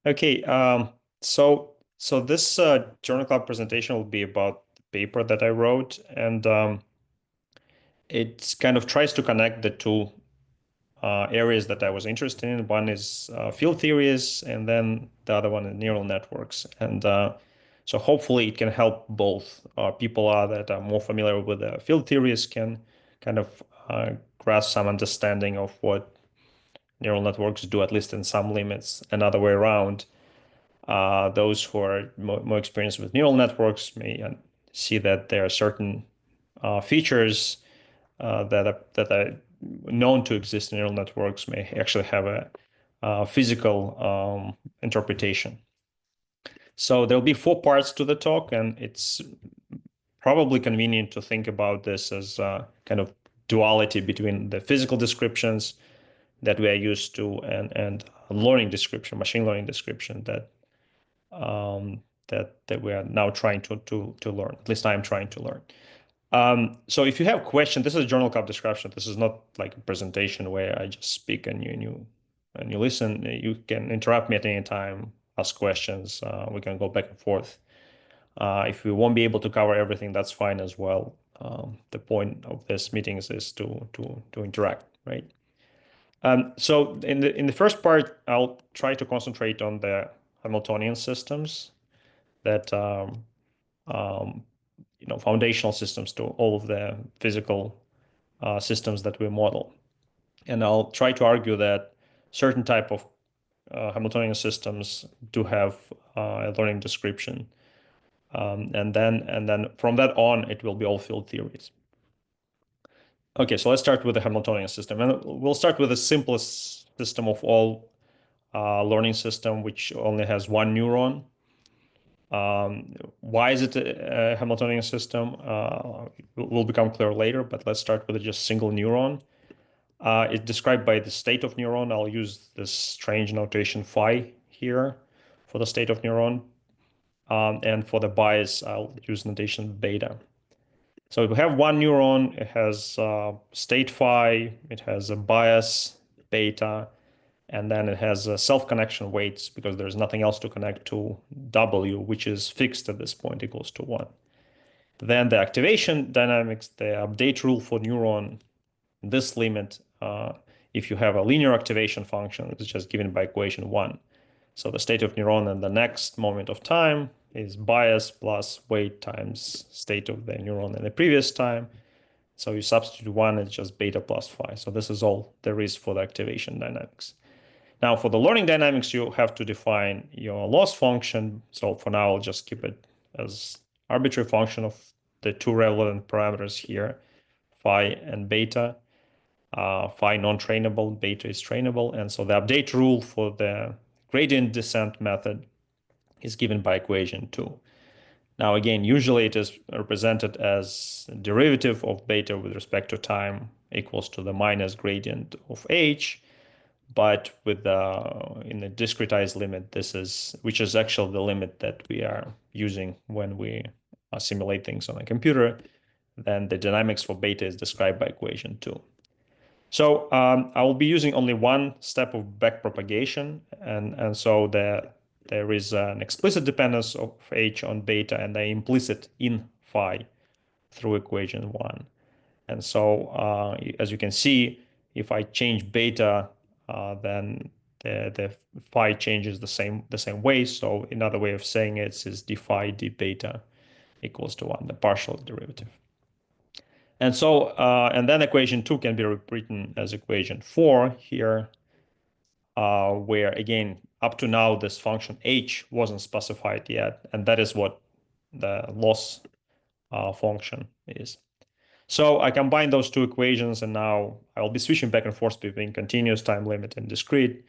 Okay, so this journal club presentation will be about the paper that I wrote, and it kind of tries to connect the two areas that I was interested in. One is field theories, and then the other one is neural networks. And so hopefully it can help both people that are more familiar with the field theories can kind of grasp some understanding of what neural networks do, at least in some limits, another way around. Those who are more experienced with neural networks may see that there are certain features that are known to exist in neural networks may actually have a physical interpretation. So there'll be four parts to the talk, and it's probably convenient to think about this as a kind of duality between the physical descriptions that we are used to and learning description, machine learning description that we are now trying to learn. At least I'm trying to learn. So if you have questions, this is a journal club description. This is not like a presentation where I just speak and you listen. You can interrupt me at any time, ask questions. We can go back and forth. If we won't be able to cover everything, that's fine as well. The point of this meetings is to interact, right? So in the first part, I'll try to concentrate on the Hamiltonian systems that um, foundational systems to all of the physical systems that we model. And I'll try to argue that certain type of Hamiltonian systems do have a learning description. And then from that on, it will be all field theories. Okay, so let's start with the Hamiltonian system. And we'll start with the simplest system of all learning system, which only has one neuron. Why is it a Hamiltonian system? Will become clear later, but let's start with just single neuron. It's described by the state of neuron. I'll use this strange notation phi here for the state of neuron. And for the bias, I'll use notation beta. So we have one neuron, it has state phi, it has a bias beta, and then it has self-connection weights because there's nothing else to connect to W, which is fixed at this point, equals to 1. Then the activation dynamics, the update rule for neuron, this limit, if you have a linear activation function, it's just given by equation 1. So the state of neuron in the next moment of time is bias plus weight times state of the neuron in the previous time. So you substitute 1, it's just beta plus phi. So this is all there is for the activation dynamics. Now for the learning dynamics, you have to define your loss function. So for now, I'll just keep it as arbitrary function of the two relevant parameters here, phi and beta. Phi non-trainable, beta is trainable. And so the update rule for the gradient descent method is given by equation 2. Now, again, usually it is represented as derivative of beta with respect to time equals to the minus gradient of h. But with in the discretized limit, which is actually the limit that we are using when we simulate things on a computer, then the dynamics for beta is described by equation 2. So I will be using only one step of backpropagation, and so there is an explicit dependence of h on beta and the implicit in phi through equation 1. And so as you can see, if I change beta, then the phi changes the same way. So another way of saying it is d phi d beta equals to 1, the partial derivative. And so, and then equation 2 can be rewritten as equation 4 here, where again, up to now, this function h wasn't specified yet, and that is what the loss function is. So I combine those two equations, and now I will be switching back and forth between continuous, time limit, and discrete.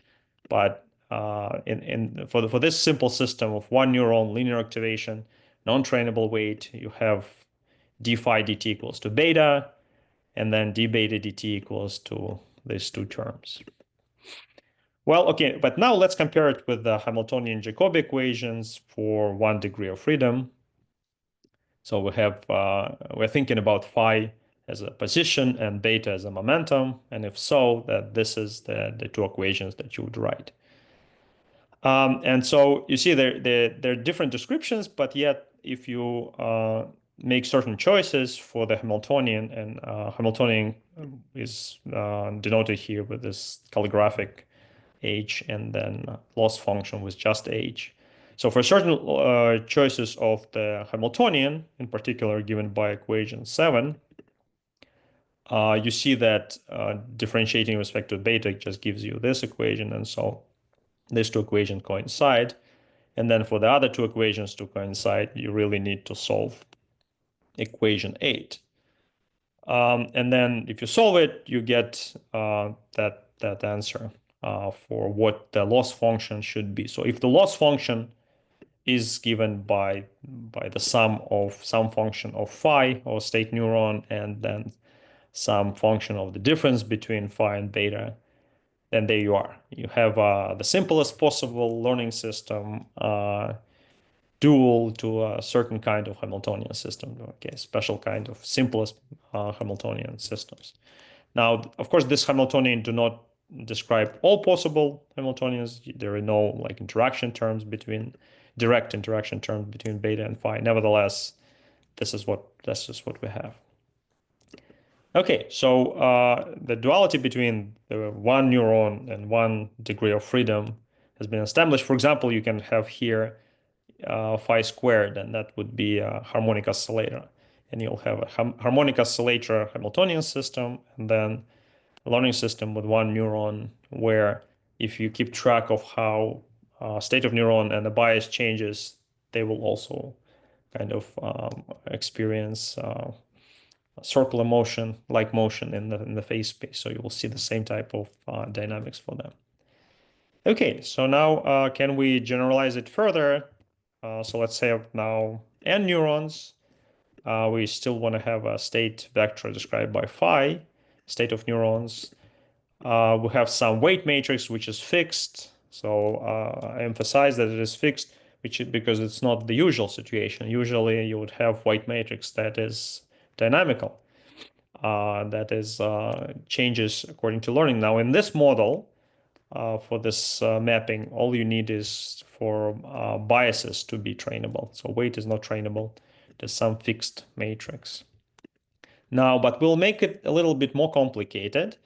But for this simple system of one neuron, linear activation, non-trainable weight, you have d phi dt equals to beta, and then d beta dt equals to these two terms. Well, okay, but now let's compare it with the Hamiltonian Jacobi equations for 1 degree of freedom. So we're thinking about phi as a position and beta as a momentum, and if so, that this is the two equations that you would write. And so you see there are different descriptions, but yet if you make certain choices for the Hamiltonian, and Hamiltonian is denoted here with this calligraphic H and then loss function with just H. So for certain choices of the Hamiltonian, in particular given by equation 7, you see that differentiating with respect to beta just gives you this equation, and so these two equations coincide. And then for the other two equations to coincide, you really need to solve equation 8. And then if you solve it, you get that answer for what the loss function should be. So if the loss function is given by the sum of some function of phi or state neuron and then some function of the difference between phi and beta, then there you are. You have the simplest possible learning system dual to a certain kind of Hamiltonian system, okay, special kind of simplest Hamiltonian systems. Now, of course, this Hamiltonian do not describe all possible Hamiltonians. There are no like interaction terms between direct interaction terms between beta and phi. Nevertheless, that's just what we have. Okay, so the duality between the one neuron and one degree of freedom has been established. For example, you can have here phi squared, and that would be a harmonic oscillator. And you'll have a harmonic oscillator Hamiltonian system, and then a learning system with one neuron, where if you keep track of how state of neuron and the bias changes, they will also kind of experience circular motion, like motion in the phase space. So you will see the same type of dynamics for them. Okay, so now can we generalize it further? So let's say now n neurons. We still want to have a state vector described by phi, state of neurons. We have some weight matrix which is fixed. So I emphasize that it is fixed, because it's not the usual situation. Usually you would have weight matrix that is dynamical, that is changes according to learning. Now in this model, for this mapping, all you need is for biases to be trainable. So weight is not trainable. There's some fixed matrix. Now, but we'll make it a little bit more complicated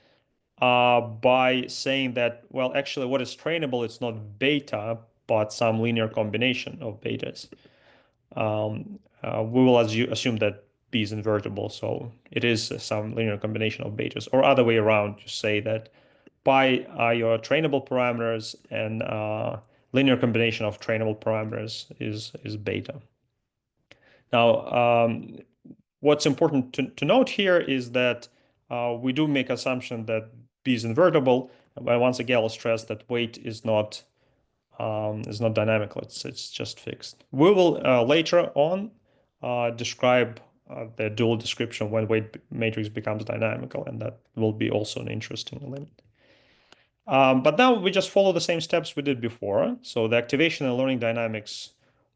by saying that, well, actually what is trainable, it's not beta, but some linear combination of betas. We will assume that B is invertible, so it is some linear combination of betas, or other way around, to say that pi are your trainable parameters, and linear combination of trainable parameters is beta. Now, what's important to note here is that we do make assumption that B is invertible, but once again, I'll stress that weight is not dynamical. It's just fixed. We will later on describe the dual description when weight matrix becomes dynamical, and that will be also an interesting limit. But now we just follow the same steps we did before. So the activation and learning dynamics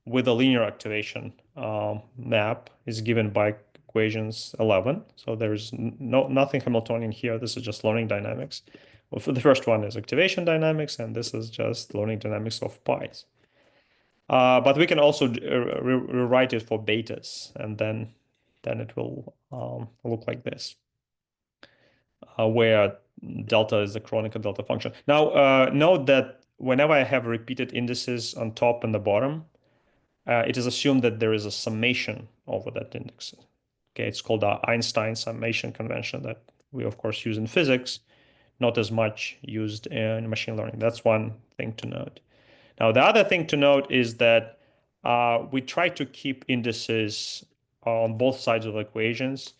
with a linear activation map is given by equations 11. So there's nothing Hamiltonian here. This is just learning dynamics. Well, for the first one is activation dynamics, and this is just learning dynamics of pi's. But we can also rewrite it for betas, and then it will look like this, where delta is the Kronecker delta function. Now, note that whenever I have repeated indices on top and the bottom, it is assumed that there is a summation over that index. Okay, it's called the Einstein summation convention that we, of course, use in physics, not as much used in machine learning. That's one thing to note. Now, the other thing to note is that we try to keep indices on both sides of equations.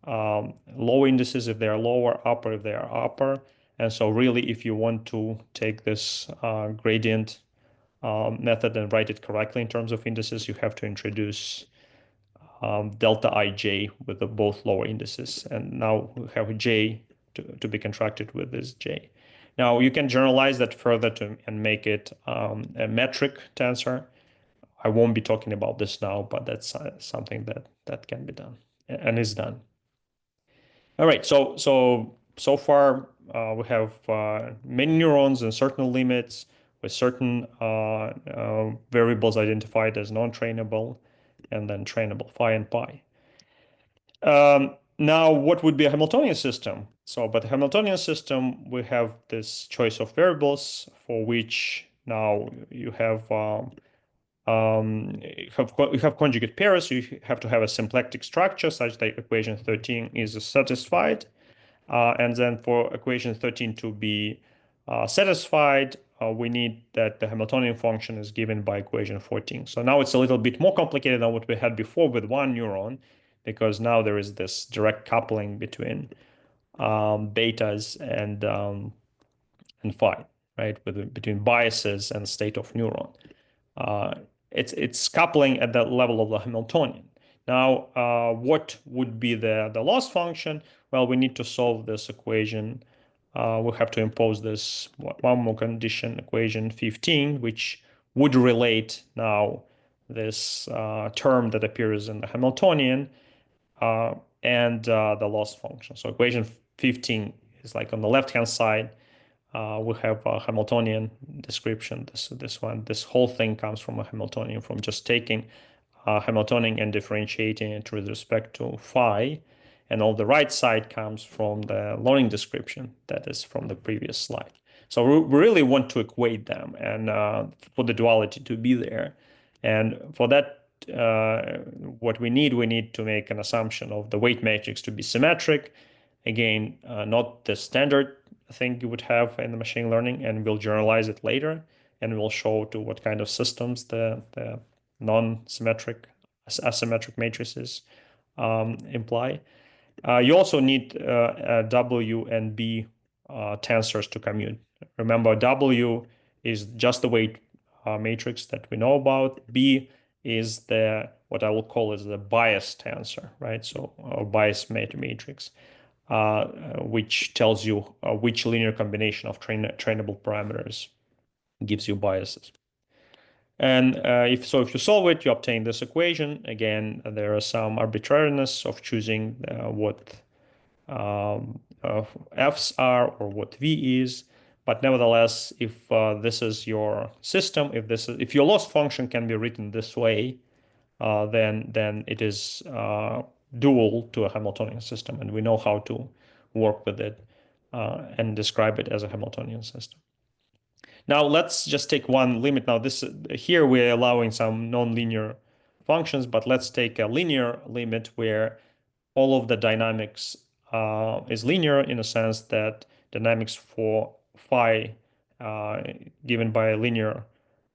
Low indices if they are lower, upper if they are upper. And so really, if you want to take this gradient method and write it correctly in terms of indices, you have to introduce delta ij with the both lower indices. And now we have j to be contracted with this j. Now you can generalize that further and make it a metric tensor. I won't be talking about this now, but that's something that can be done and is done. All right, so far we have many neurons and certain limits. with certain variables identified as non-trainable, and then trainable phi and pi. Now, what would be a Hamiltonian system? So, but the Hamiltonian system, we have this choice of variables for which now you have conjugate pairs. You have to have a symplectic structure such that equation 13 is satisfied. And then for equation 13 to be satisfied, we need that the Hamiltonian function is given by equation 14. So now it's a little bit more complicated than what we had before with one neuron, because now there is this direct coupling between betas and phi, right? Between biases and state of neuron. It's coupling at the level of the Hamiltonian. Now, what would be the loss function? Well, we need to solve this equation. We have to impose this one more condition, equation 15, which would relate now this term that appears in the Hamiltonian and the loss function. So equation 15 is like on the left-hand side. We have a Hamiltonian description. This whole thing comes from a Hamiltonian, from just taking Hamiltonian and differentiating it with respect to phi. And on the right side comes from the learning description that is from the previous slide. So we really want to equate them and for the duality to be there. And for that, what we need to make an assumption of the weight matrix to be symmetric. Again, not the standard thing you would have in the machine learning, and we'll generalize it later, and we'll show to what kind of systems the non-symmetric, asymmetric matrices imply. You also need W and B tensors to commute. Remember, W is just the weight matrix that we know about. B is what I will call is the bias tensor, right? So bias matrix, which tells you which linear combination of trainable parameters gives you biases. And if you solve it, you obtain this equation. Again, there are some arbitrariness of choosing what F's are or what V is. But nevertheless, if this is your system, if your loss function can be written this way, then it is dual to a Hamiltonian system, and we know how to work with it and describe it as a Hamiltonian system. Now let's just take one limit. Now here we're allowing some nonlinear functions, but let's take a linear limit where all of the dynamics is linear in a sense that dynamics for phi given by a linear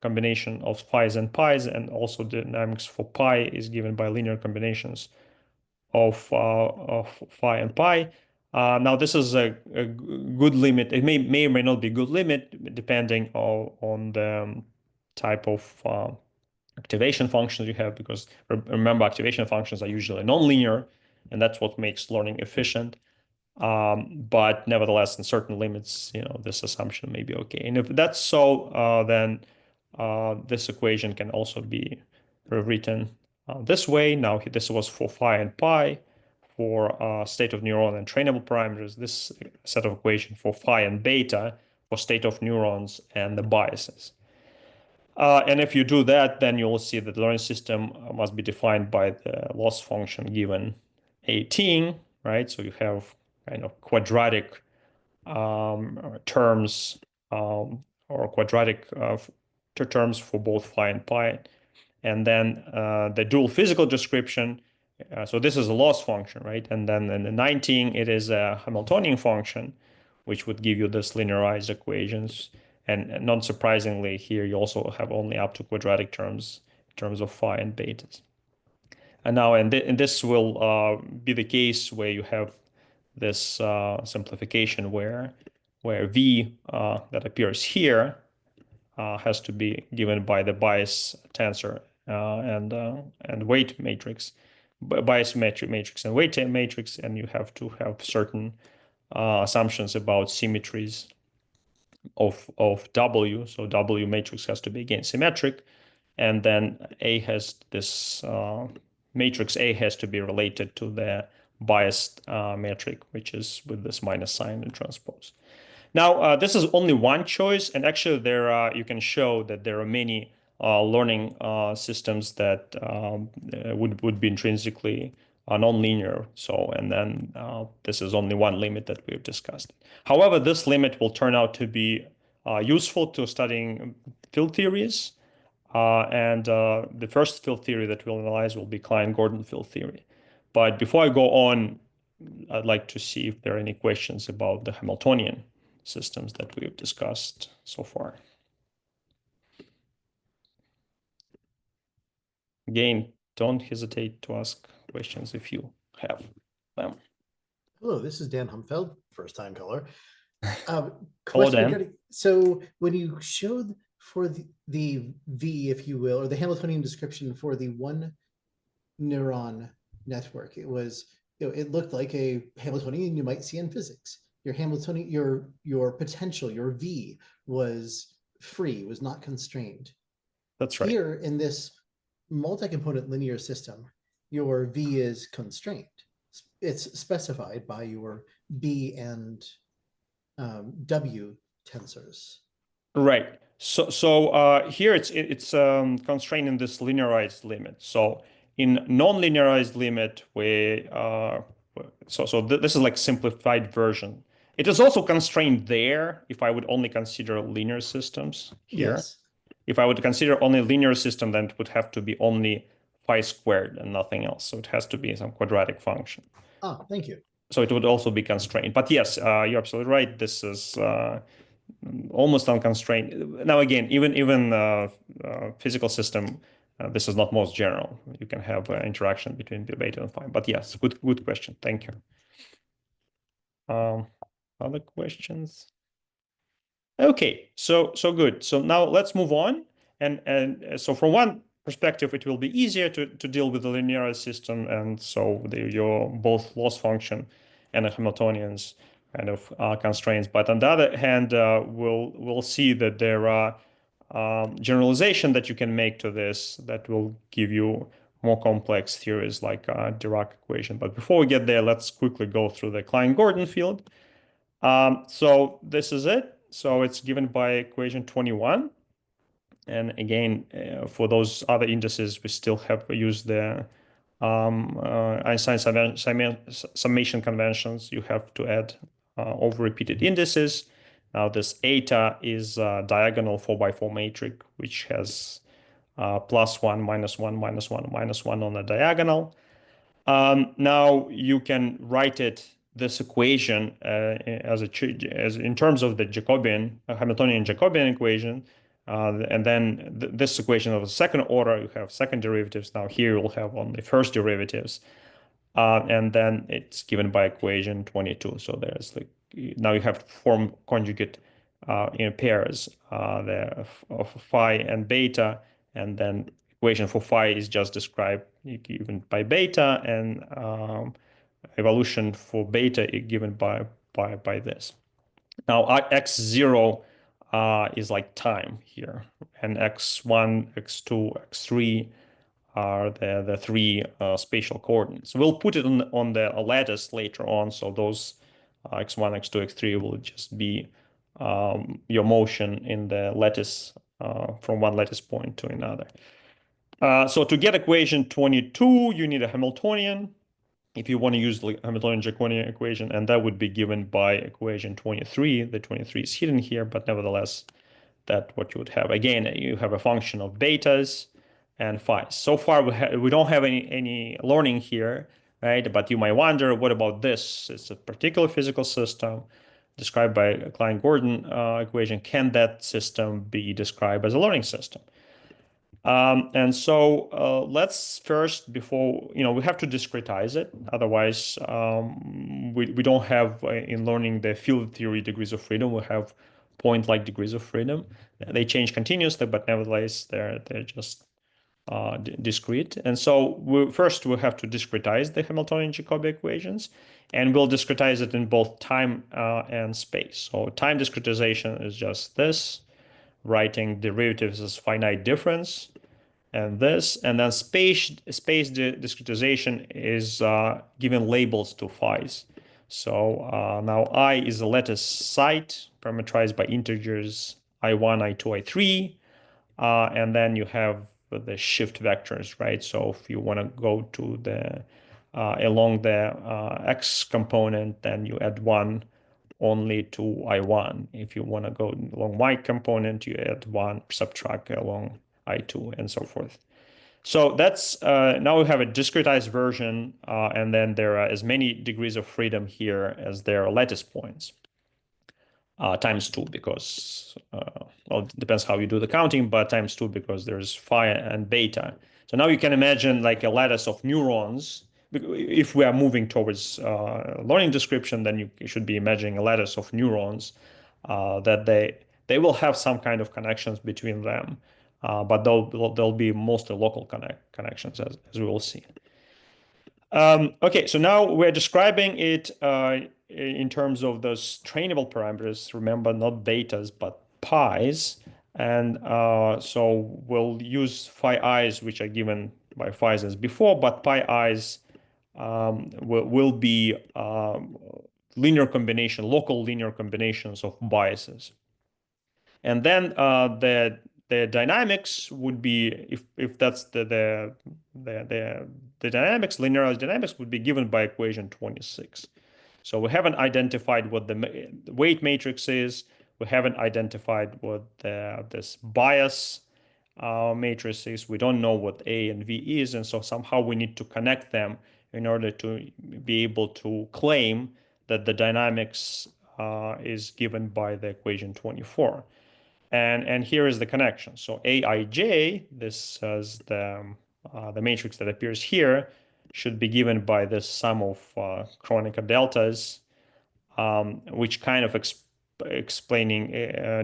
combination of phi's and pi's, and also dynamics for pi is given by linear combinations of phi and pi. Now this is a good limit. It may or may not be a good limit depending on the type of activation functions you have, because remember, activation functions are usually nonlinear, and that's what makes learning efficient. But nevertheless, in certain limits, this assumption may be okay. And if that's so, then this equation can also be rewritten this way. Now, this was for phi and pi, for state of neuron and trainable parameters. This set of equation for phi and beta for state of neurons and the biases. And if you do that, then you'll see that the learning system must be defined by the loss function given 18, right? So you have kind of quadratic terms or quadratic terms for both phi and pi. And then the dual physical description. So this is a loss function, right? And then in the 19, it is a Hamiltonian function, which would give you this linearized equations. And not surprisingly, here you also have only up to quadratic terms in terms of phi and betas. And now, and this will be the case where you have this simplification where V that appears here has to be given by the bias tensor and weight matrix, bias matrix and weight matrix, and you have to have certain assumptions about symmetries of W. So W matrix has to be again symmetric, and then A has this matrix A has to be related to the biased metric, which is with this minus sign and transpose. Now, this is only one choice, and actually, there are you can show that there are many learning systems that would be intrinsically nonlinear. So, and then this is only one limit that we've discussed. However, this limit will turn out to be useful to studying field theories. And the first field theory that we'll analyze will be Klein-Gordon field theory. But before I go on, I'd like to see if there are any questions about the Hamiltonian systems that we've discussed so far. Again, don't hesitate to ask questions if you have them. Hello, this is Dan Humfeld, first time caller. Hello, Question Dan. regarding, so when you showed for the V, if you will, or the Hamiltonian description for the one neuron network, it was, it looked like a Hamiltonian you might see in physics. Your Hamiltonian, your potential, your V was free, was not constrained. That's right. Here in this multi-component linear system, your V is constrained. It's specified by your B and W tensors. Right. So here it's constrained in this linearized limit. So in non-linearized limit, this is like simplified version. It is also constrained there if I would only consider linear systems here. Yes. If I would consider only linear system, then it would have to be only phi squared and nothing else. So it has to be some quadratic function. Ah, thank you. So it would also be constrained. But yes, you're absolutely right. This is almost unconstrained. Now again, even physical system, this is not most general. You can have interaction between the beta and phi. But yes, good question. Thank you. Other questions? Okay, so good. So now let's move on. And so from one perspective, it will be easier to deal with the linear system, and so your both loss function and the Hamiltonians kind of constraints. But on the other hand, we'll see that there are generalization that you can make to this that will give you more complex theories like Dirac equation. But before we get there, let's quickly go through the Klein-Gordon field. So this is it. So it's given by equation 21. And again, for those other indices, we still have used the Einstein summation conventions. You have to add over repeated indices. Now this eta is a diagonal 4x4 matrix, which has +1, -1, -1, -1 on the diagonal. Now you can write this equation as in terms of the Jacobian Hamiltonian Jacobian equation, and then this equation of the second order, you have second derivatives. Now here you'll have only first derivatives, and then it's given by equation 22. So there's like now you have to form conjugate in pairs of phi and beta, and then equation for phi is just described given by beta, and evolution for beta is given by this. Now x0 is like time here, and x1, x2, x3 are the three spatial coordinates. We'll put it on the lattice later on, so those x1, x2, x3 will just be your motion in the lattice from one lattice point to another. So to get equation 22, you need a Hamiltonian if you want to use the Hamiltonian-Jacobian equation, and that would be given by equation 23. The 23 is hidden here, but nevertheless, that's what you would have. Again, you have a function of betas and phis. So far, we don't have any learning here, right? But you might wonder, what about this? It's a particular physical system described by a Klein-Gordon equation. Can that system be described as a learning system? And so let's first, before, we have to discretize it. Otherwise, we don't have in learning the field theory degrees of freedom. We have point-like degrees of freedom. They change continuously, but nevertheless, they're just discrete. And so first we have to discretize the Hamiltonian-Jacobi equations, and we'll discretize it in both time and space. So time discretization is just this, writing derivatives as finite difference, and this, and then space discretization is giving labels to phis. So now I is a lattice site parameterized by integers I1, I2, I3. And then you have the shift vectors, right? So if you want to go to the along the x component, then you add 1 only to I1. If you want to go along y component, you add 1, subtract along I2, and so forth. So that's now we have a discretized version, and then there are as many degrees of freedom here as there are lattice points. Times 2 because, well, it depends how you do the counting, but times 2 because there's phi and beta. So now you can imagine like a lattice of neurons. If we are moving towards learning description, then you should be imagining a lattice of neurons that they will have some kind of connections between them, but they'll be mostly local connections as we will see. Okay, so now we're describing it in terms of those trainable parameters. Remember, not betas, but pi's. And so we'll use phi i's, which are given by phi's as before, but pi i's will be linear combination, local linear combinations of biases. And then the dynamics would be if that's the dynamics, linearized dynamics would be given by equation 26. So we haven't identified what the weight matrix is. We haven't identified what this bias matrix is. We don't know what A and V is, and so somehow we need to connect them in order to be able to claim that the dynamics is given by the equation 24. And here is the connection. So Aij, this is the matrix that appears here, should be given by this sum of Kronecker deltas, which kind of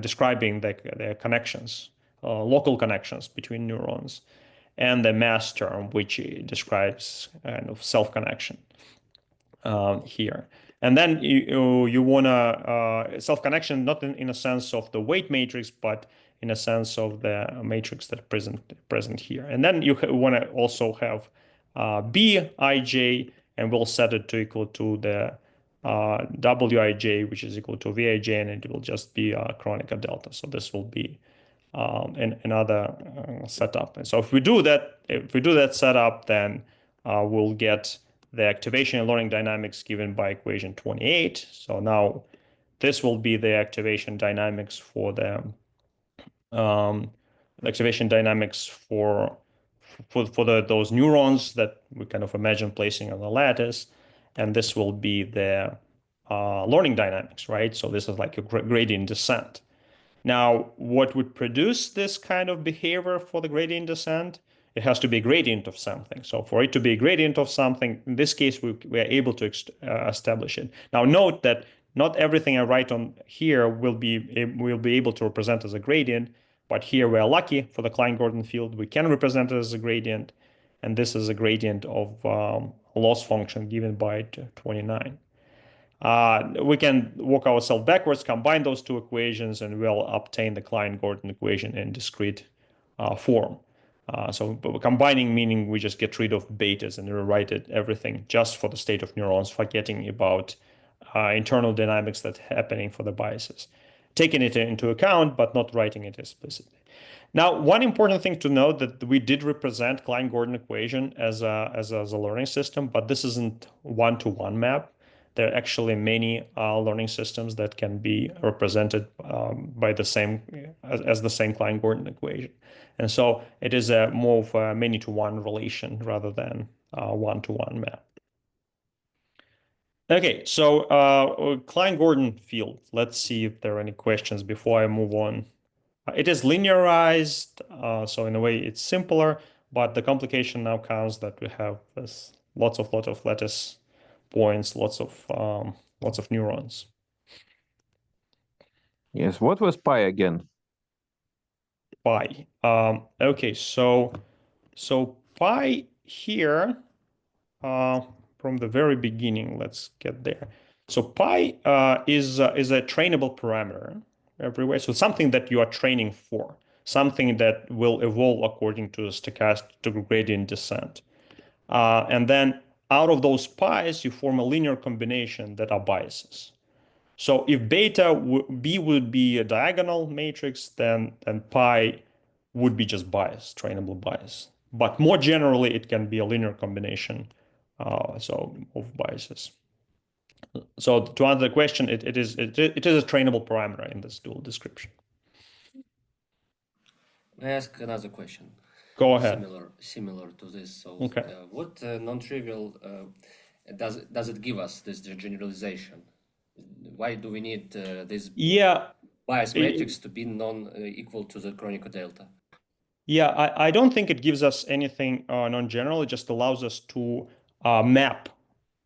describing the connections, local connections between neurons, and the mass term, which describes kind of self-connection here. And then you want to self-connection, not in a sense of the weight matrix, but in a sense of the matrix that present here. And then you want to also have Bij, and we'll set it to equal to the Wij, which is equal to Vij, and it will just be Kronecker delta. So this will be another setup. And so if we do that setup, then we'll get the activation and learning dynamics given by equation 28. So now this will be the activation dynamics for the activation dynamics for those neurons that we kind of imagine placing on the lattice, and this will be the learning dynamics, right? So this is like a gradient descent. Now, what would produce this kind of behavior for the gradient descent? It has to be a gradient of something. So for it to be a gradient of something, in this case, we are able to establish it. Now, note that not everything I write on here will be able to represent as a gradient, but here we are lucky for the Klein-Gordon field. We can represent it as a gradient, and this is a gradient of a loss function given by 29. We can work ourselves backwards, combine those two equations, and we'll obtain the Klein-Gordon equation in discrete form. So combining meaning we just get rid of betas and rewrite everything just for the state of neurons, forgetting about internal dynamics that's happening for the biases. Taking it into account, but not writing it explicitly. Now, one important thing to note that we did represent Klein-Gordon equation as a learning system, but this isn't one-to-one map. There are actually many learning systems that can be represented by the same as the same Klein-Gordon equation. And so it is a more of a many-to-one relation rather than one-to-one map. Okay, so Klein-Gordon field. Let's see if there are any questions before I move on. It is linearized, so in a way it's simpler, but the complication now comes that we have this lots of lattice points, lots of neurons. Yes, what was pi again? Pi. Okay, so pi here from the very beginning. Let's get there. So pi is a trainable parameter everywhere. So something that you are training for, something that will evolve according to the stochastic gradient descent. And then out of those pi's, you form a linear combination that are biases. So if beta B would be a diagonal matrix, then pi would be just bias, trainable bias. But more generally, it can be a linear combination so of biases. So to answer the question, it is a trainable parameter in this dual description. I ask another question. Go ahead. Similar to this. So, Okay. What non-trivial does it give us, this generalization? Why do we need this bias matrix to be non-equal to the Kronecker delta? Yeah, I don't think it gives us anything non-general. It just allows us to map.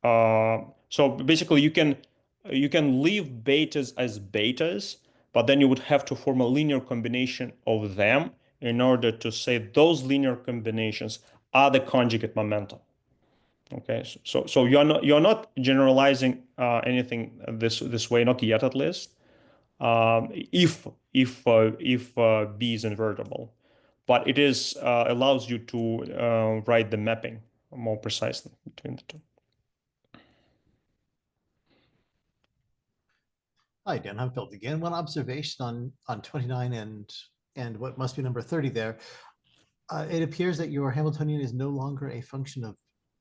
So basically, you can leave betas as betas, but then you would have to form a linear combination of them in order to say those linear combinations are the conjugate momentum. Okay, so you're not generalizing anything this way, not yet at least. If B is invertible, but it is allows you to write the mapping more precisely between the two. Hi, Dan Humfeld again. One observation on 29 and what must be number 30 there. It appears that your Hamiltonian is no longer a function of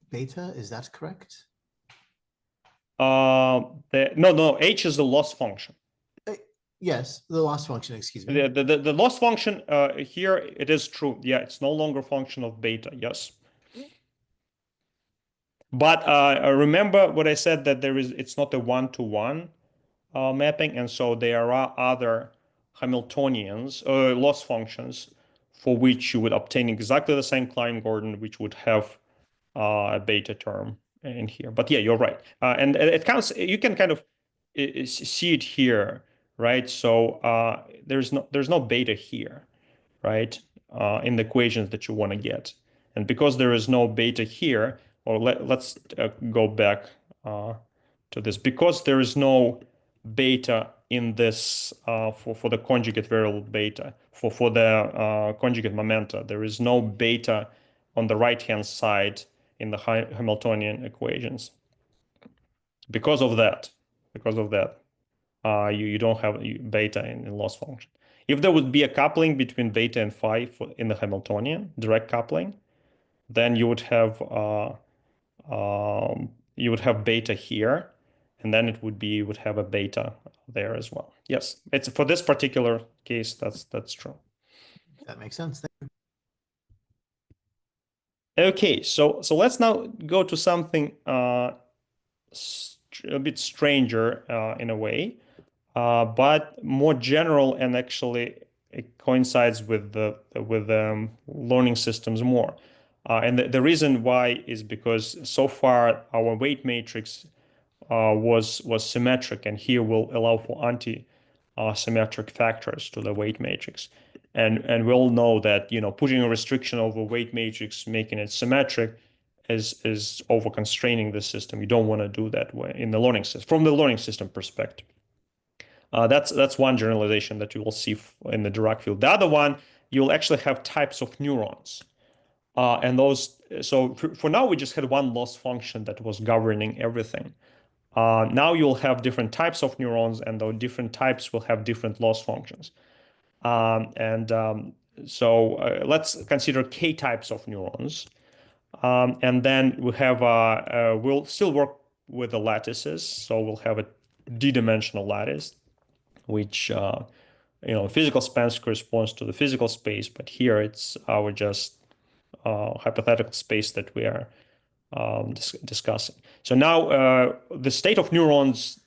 beta. Is that correct? No, H is the loss function. Yes, the loss function, excuse me. The loss function here, it is true. Yeah, it's no longer a function of beta, yes. But remember what I said, that it's not a one-to-one mapping, and so there are other Hamiltonians, loss functions, for which you would obtain exactly the same Klein-Gordon, which would have a beta term in here. But yeah, you're right. And it counts, you can kind of see it here, right? So there's no beta here, right? In the equations that you want to get. And because there is no beta here, or let's go back to this, because there is no beta in this for the conjugate variable beta, for the conjugate momenta, there is no beta on the right-hand side in the Hamiltonian equations. Because of that, you don't have beta in loss function. If there would be a coupling between beta and phi in the Hamiltonian, direct coupling, then you would have beta here, and then it would have a beta there as well. Yes, it's for this particular case, that's true. That makes sense. Okay, so let's now go to something a bit stranger in a way, but more general, and actually it coincides with the learning systems more. And the reason why is because so far our weight matrix was symmetric, and here will allow for anti-symmetric factors to the weight matrix. And we all know that, putting a restriction over weight matrix, making it symmetric, is over constraining the system. You don't want to do that way in the learning system, from the learning system perspective. That's one generalization that you will see in the Dirac field. The other one, you'll actually have types of neurons. And those, so for now, we just had one loss function that was governing everything. Now you'll have different types of neurons, and those different types will have different loss functions. So let's consider K types of neurons. And then we have, we'll still work with the lattices. So we'll have a d-dimensional lattice, which, physical space corresponds to the physical space, but here it's our just hypothetical space that we are discussing. So now the state of neurons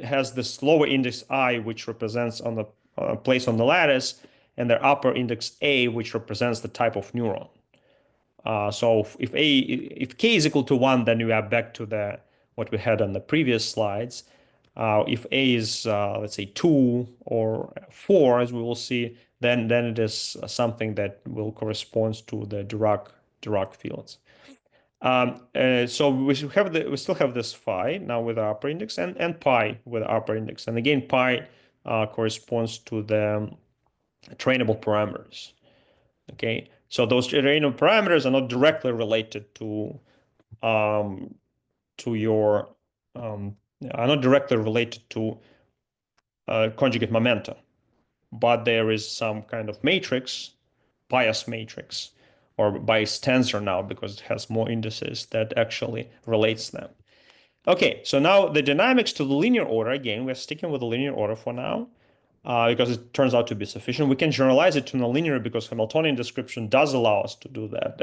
has this lower index I, which represents on the place on the lattice, and their upper index A, which represents the type of neuron. So if K is equal to 1, then we are back to what we had on the previous slides. If A is, let's say, 2 or 4, as we will see, then it is something that will correspond to the Dirac fields. So we still have this phi now with the upper index, and pi with the upper index. And again, pi corresponds to the trainable parameters. Okay, so those trainable parameters are not directly related to to your are not directly related to conjugate momentum, but there is some kind of matrix, bias matrix, or bias tensor now because it has more indices that actually relates them. Okay, so now the dynamics to the linear order, again, we're sticking with the linear order for now because it turns out to be sufficient. We can generalize it to nonlinear because Hamiltonian description does allow us to do that.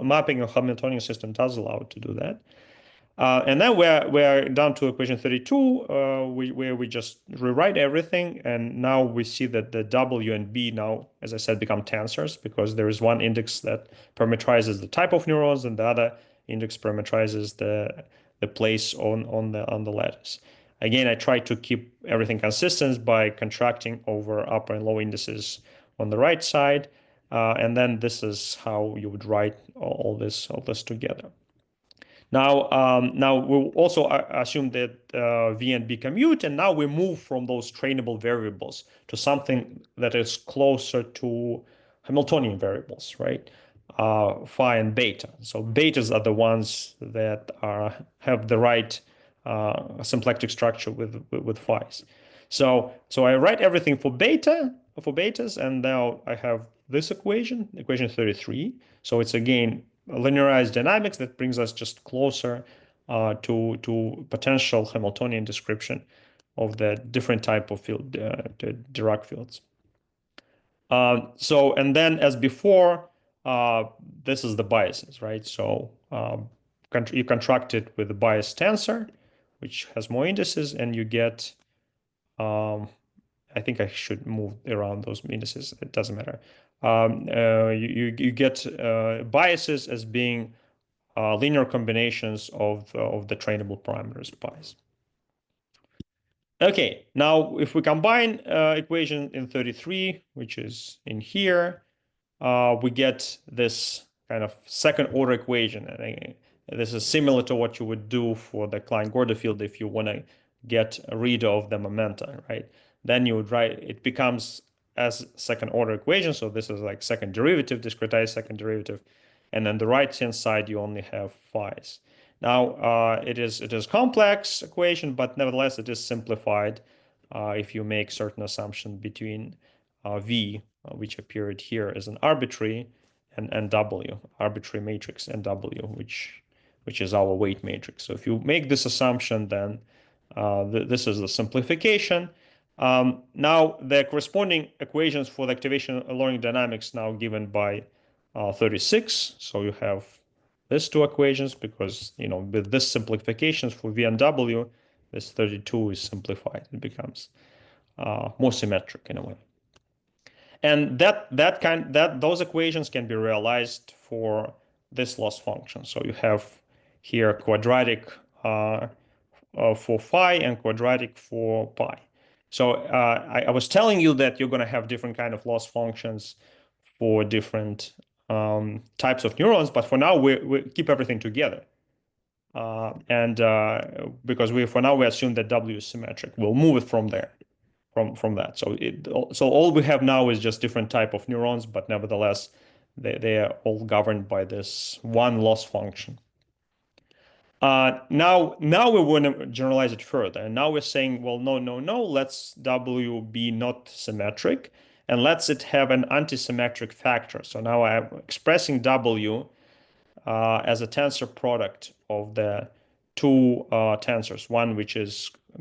Mapping a Hamiltonian system does allow it to do that. And then we're down to equation 32, where we just rewrite everything. And now we see that the W and B now, as I said, become tensors because there is one index that parameterizes the type of neurons and the other index parameterizes the place on the lattice. Again, I try to keep everything consistent by contracting over upper and low indices on the right side. And then this is how you would write all this together. Now we'll also assume that V and B commute, and now we move from those trainable variables to something that is closer to Hamiltonian variables, right? Phi and beta. So betas are the ones that have the right symplectic structure with phi's. So I write everything for betas, and now I have this equation 33. So it's again linearized dynamics that brings us just closer to potential Hamiltonian description of the different type of field, the Dirac fields. And then as before, this is the biases, right? So you contract it with the bias tensor, which has more indices, and you get, I think I should move around those indices. It doesn't matter. You get biases as being linear combinations of the trainable parameters bias. Okay, now if we combine equation in 33, which is in here, we get this kind of second order equation. And this is similar to what you would do for the Klein-Gordon field if you want to get rid of the momenta, right? Then you would write, it becomes as second order equation. So this is like second derivative, discretized second derivative. And then the right-hand side, you only have phi's. Now, it is complex equation, but nevertheless, it is simplified if you make certain assumption between V, which appeared here as an arbitrary, and W, arbitrary matrix, and W, which is our weight matrix. So if you make this assumption, then this is the simplification. Now, the corresponding equations for the activation learning dynamics now given by 36. So you have these two equations because, with this simplifications for V and W, this 32 is simplified. It becomes more symmetric in a way. And those equations can be realized for this loss function. So you have here quadratic for phi and quadratic for pi. So I was telling you that you're going to have different kind of loss functions for different types of neurons, but for now we keep everything together. Because for now we assume that W is symmetric, we'll move it from there. From that. So all we have now is just different type of neurons, but nevertheless, they are all governed by this one loss function. Now we want to generalize it further. And now we're saying, well, no, let's W be not symmetric, and let's it have an antisymmetric factor. So now I'm expressing W as a tensor product of the two tensors, one which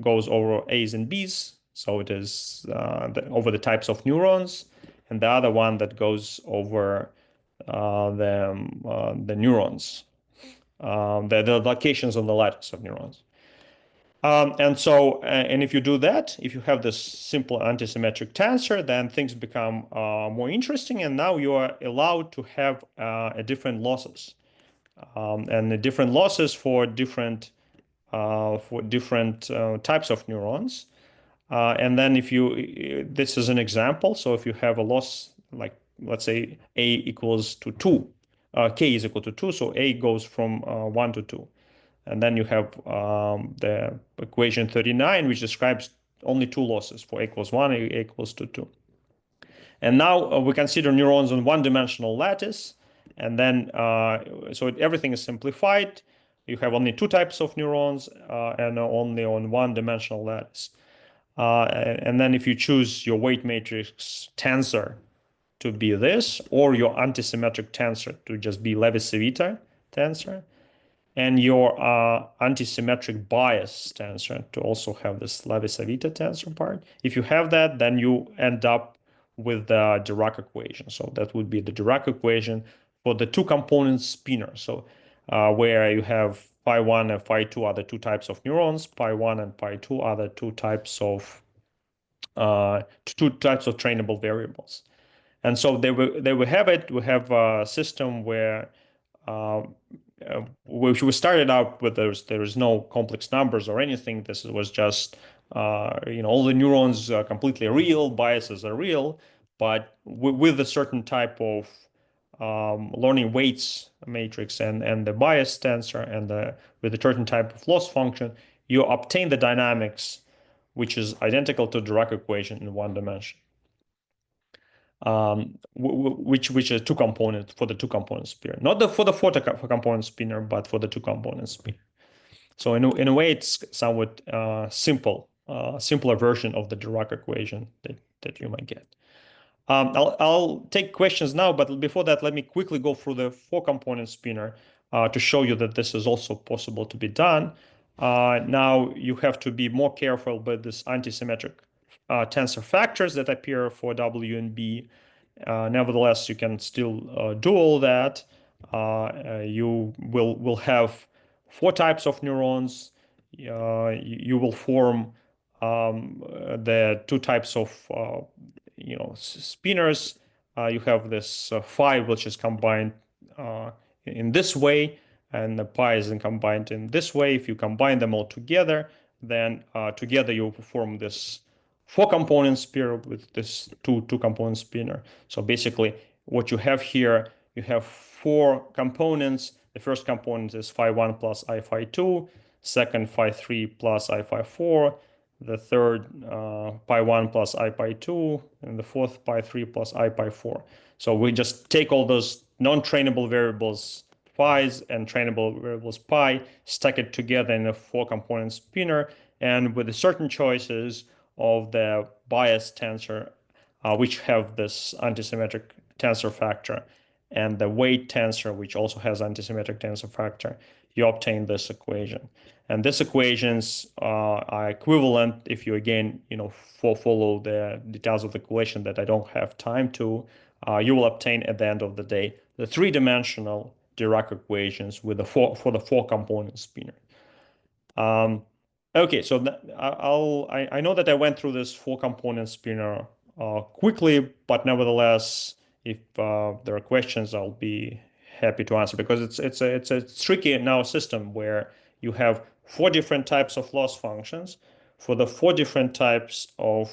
goes over A's and B's. So it is over the types of neurons, and the other one that goes over the neurons, the locations on the lattice of neurons. And if you do that, if you have this simple antisymmetric tensor, then things become more interesting, and now you are allowed to have different losses, and the different losses for different types of neurons. And then this is an example. So if you have a loss, like let's say A equals to 2, K is equal to 2, so A goes from 1 to 2. And then you have the equation 39, which describes only two losses for A equals 1, A equals to 2. And now we consider neurons on one-dimensional lattice. And then, so everything is simplified. You have only two types of neurons and only on one-dimensional lattice. And then if you choose your weight matrix tensor to be this, or your antisymmetric tensor to just be Levi-Civita tensor, and your antisymmetric bias tensor to also have this Levi-Civita tensor part. If you have that, then you end up with the Dirac equation. So that would be the Dirac equation for the two-component spinor. So where you have pi1 and pi2 are the two types of neurons, pi1 and pi2 are the two types of trainable variables. And so there we have it. We have a system where we started out with there's no complex numbers or anything. This was just all the neurons are completely real, biases are real, but with a certain type of learning weights matrix and the bias tensor and with a certain type of loss function, you obtain the dynamics which is identical to Dirac equation in one dimension. Which is two component for the two component spinor, not for the four component spinor, but for the two component spinor. So in a way, it's somewhat simpler version of the Dirac equation that you might get. I'll take questions now, but before that, let me quickly go through the four component spinor to show you that this is also possible to be done. Now you have to be more careful with this antisymmetric tensor factors that appear for W and B. Nevertheless, you can still do all that. You will have four types of neurons. You will form the two types of spinors. You have this phi, which is combined in this way, and the pi is combined in this way. If you combine them all together, then together you form this four-component spinor with this two-component spinor. So basically, what you have here, you have four components. The first component is phi1 plus I phi2, second phi3 plus I phi4, the third pi1 plus I pi2, and the fourth pi3 plus I pi4. So we just take all those non-trainable variables phi's and trainable variables pi, stack it together in a four-component spinor, and with certain choices of the bias tensor, which have this antisymmetric tensor factor, and the weight tensor, which also has antisymmetric tensor factor, you obtain this equation. And these equations are equivalent if you again, follow the details of the equation that I don't have time to. You will obtain at the end of the day the three-dimensional Dirac equations with for the four-component spinor. Okay, so I know that I went through this four-component spinor quickly, but nevertheless, if there are questions, I'll be happy to answer, because it's a tricky now system where you have four different types of loss functions for the four different types of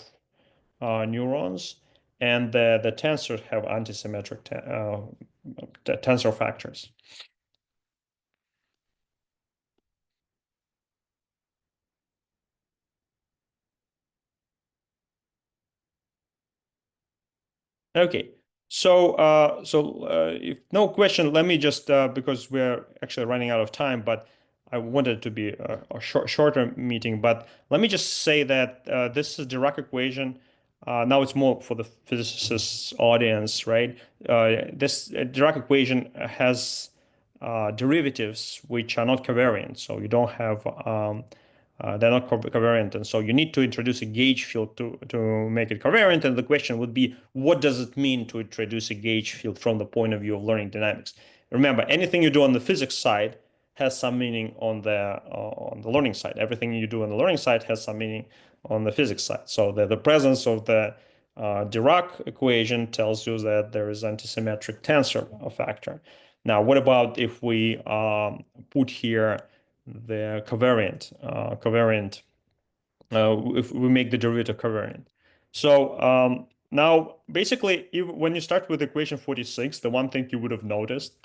neurons, and the tensors have antisymmetric tensor factors. Okay, so if no question, let me just because we're actually running out of time, but I wanted it to be a shorter meeting. But let me just say that this is Dirac equation. Now it's more for the physicists audience, right? This Dirac equation has derivatives which are not covariant, so you don't have they're not covariant, and so you need to introduce a gauge field to make it covariant. And the question would be, what does it mean to introduce a gauge field from the point of view of learning dynamics? Remember, anything you do on the physics side has some meaning on the learning side. Everything you do on the learning side has some meaning on the physics side. So the presence of the Dirac equation tells you that there is antisymmetric tensor factor. Now, what about if we put here the covariant, if we make the derivative covariant? So now, basically, when you start with equation 46, the one thing you would have noticed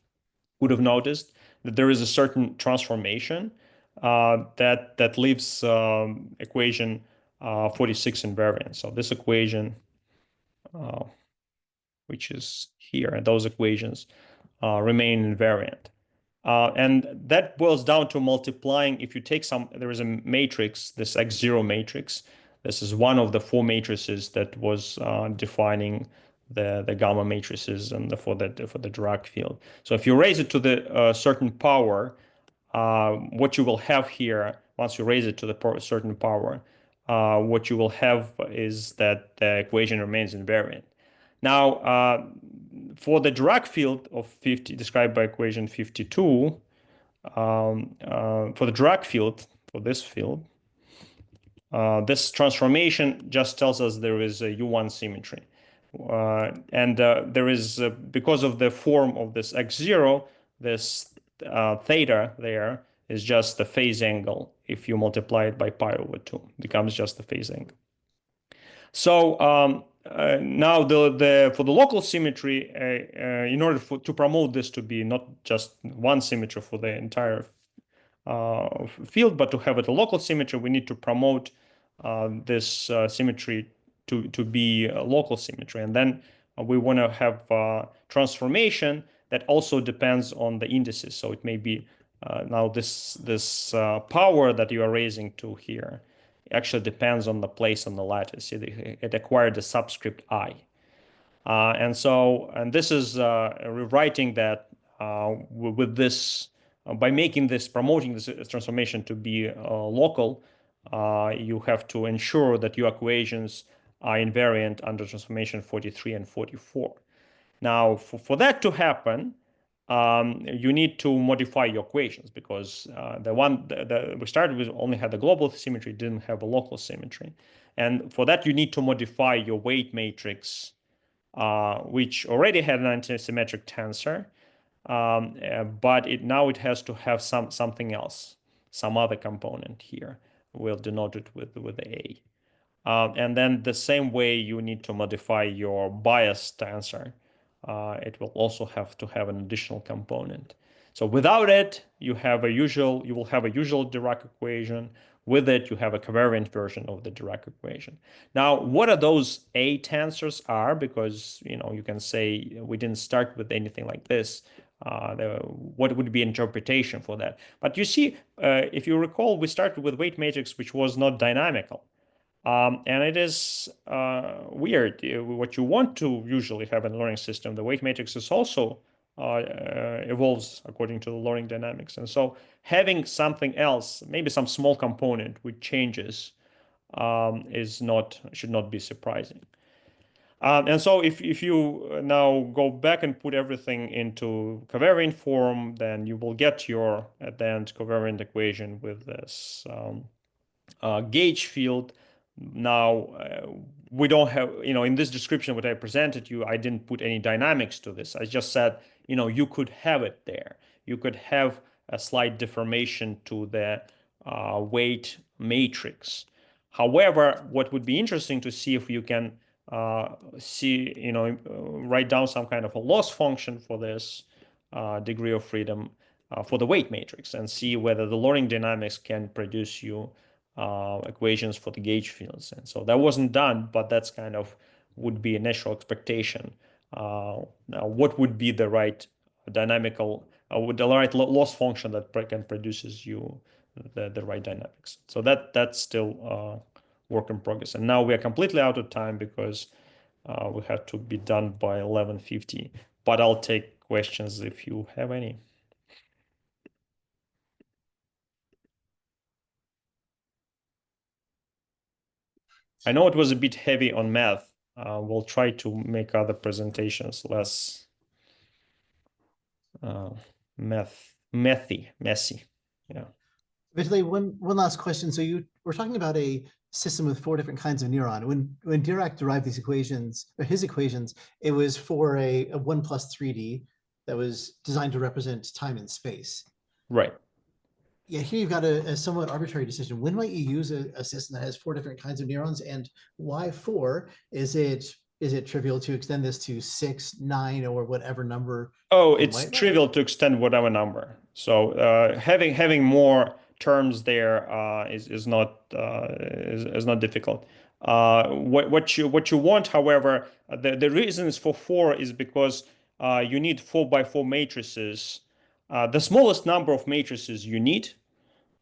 that there is a certain transformation that leaves equation 46 invariant. So this equation, which is here, and those equations remain invariant. And that boils down to multiplying. If you take there is a matrix, this X0 matrix. This is one of the four matrices that was defining the gamma matrices and for the Dirac field. So if you raise it to the certain power, what you will have here, once you raise it to the certain power, what you will have is that the equation remains invariant. Now, for the Dirac field of 50, described by equation 52, for the Dirac field, for this field, this transformation just tells us there is a U1 symmetry. And there is, because of the form of this X0, this theta there is just the phase angle. If you multiply it by pi over 2, it becomes just the phase angle. So now for the local symmetry, in order to promote this to be not just one symmetry for the entire field, but to have it a local symmetry, we need to promote this symmetry to be a local symmetry. And then we want to have transformation that also depends on the indices. So it may be now this power that you are raising to here actually depends on the place on the lattice. It acquired the subscript I. And this is rewriting that with this, by promoting this transformation to be local, you have to ensure that your equations are invariant under transformation 43 and 44. Now, for that to happen, you need to modify your equations, because we started with only had a global symmetry, didn't have a local symmetry. And for that, you need to modify your weight matrix, which already had an antisymmetric tensor, but now it has to have something else, some other component here. We'll denote it with the A. And then the same way you need to modify your bias tensor. It will also have to have an additional component. So without it, you will have a usual Dirac equation. With it, you have a covariant version of the Dirac equation. Now, what are those A tensors are? Because you can say we didn't start with anything like this. What would be interpretation for that? But you see, if you recall, we started with weight matrix, which was not dynamical. And it is weird. What you want to usually have in a learning system, the weight matrix is also evolves according to the learning dynamics. And so having something else, maybe some small component which changes, should not be surprising. And so if you now go back and put everything into covariant form, then you will get your, at the end, covariant equation with this gauge field. Now, we don't have, in this description, what I presented you, I didn't put any dynamics to this. I just said, you could have it there. You could have a slight deformation to the weight matrix. However, what would be interesting to see if you can write down some kind of a loss function for this degree of freedom for the weight matrix, and see whether the learning dynamics can produce you equations for the gauge fields. And so that wasn't done, but that's kind of would be a natural expectation. Now, what would be the right dynamical, with the right loss function that can produces you the right dynamics? So that's still work in progress. And now we are completely out of time because we have to be done by 11:50. But I'll take questions if you have any. I know it was a bit heavy on math. We'll try to make other presentations less messy. Yeah. Vitaly, one last question. So you were talking about a system with 4 different kinds of neuron. When Dirac derived these equations, or his equations, it was for a 1 plus 3D that was designed to represent time and space. Right. Yeah, here you've got a somewhat arbitrary decision. When might you use a system that has 4 different kinds of neurons, and why 4? Is it trivial to extend this to 6, 9, or whatever number? Oh, it's trivial to extend whatever number. So having more terms there is not difficult. What you want, however, the reasons for 4 is because you need 4x4 matrices. The smallest number of matrices you need,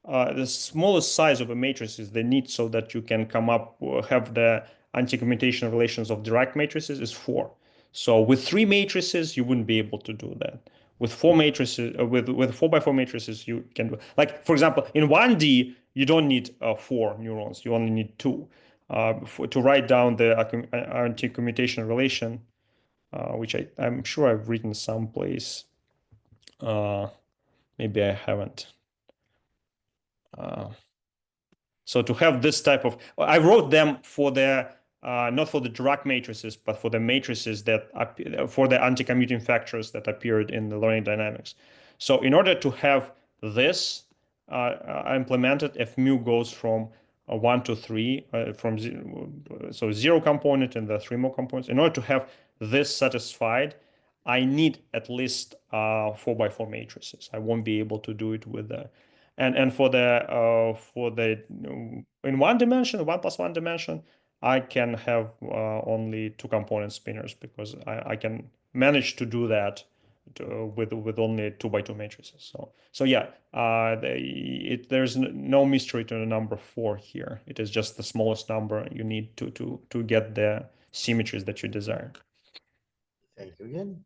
the smallest size of a matrix is the need so that you can come up, have the anti-commutation relations of Dirac matrices is 4. So with 3 matrices, you wouldn't be able to do that. With 4 matrices, with 4x4 matrices, you can do, like, for example, in 1D, you don't need 4 neurons, you only need 2 to write down the anti-commutation relation, which I'm sure I've written someplace. Maybe I haven't. So to have this type of, I wrote them for the, not for the Dirac matrices, but for the matrices that, for the anti-commuting factors that appeared in the learning dynamics. So in order to have this, I implemented if mu goes from 1 to 3, from so 0 component and the 3 more components. In order to have this satisfied, I need at least 4x4 matrices. I won't be able to do it with the, and for the in 1 dimension, 1 plus 1 dimension, I can have only 2 component spinners because I can manage to do that with only 2x2 matrices. So yeah, there's no mystery to the number 4 here. It is just the smallest number you need to get the symmetries that you desire. Thank you again.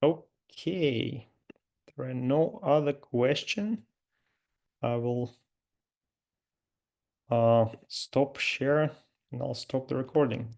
Okay, there are no other questions. I will stop share and I'll stop the recording.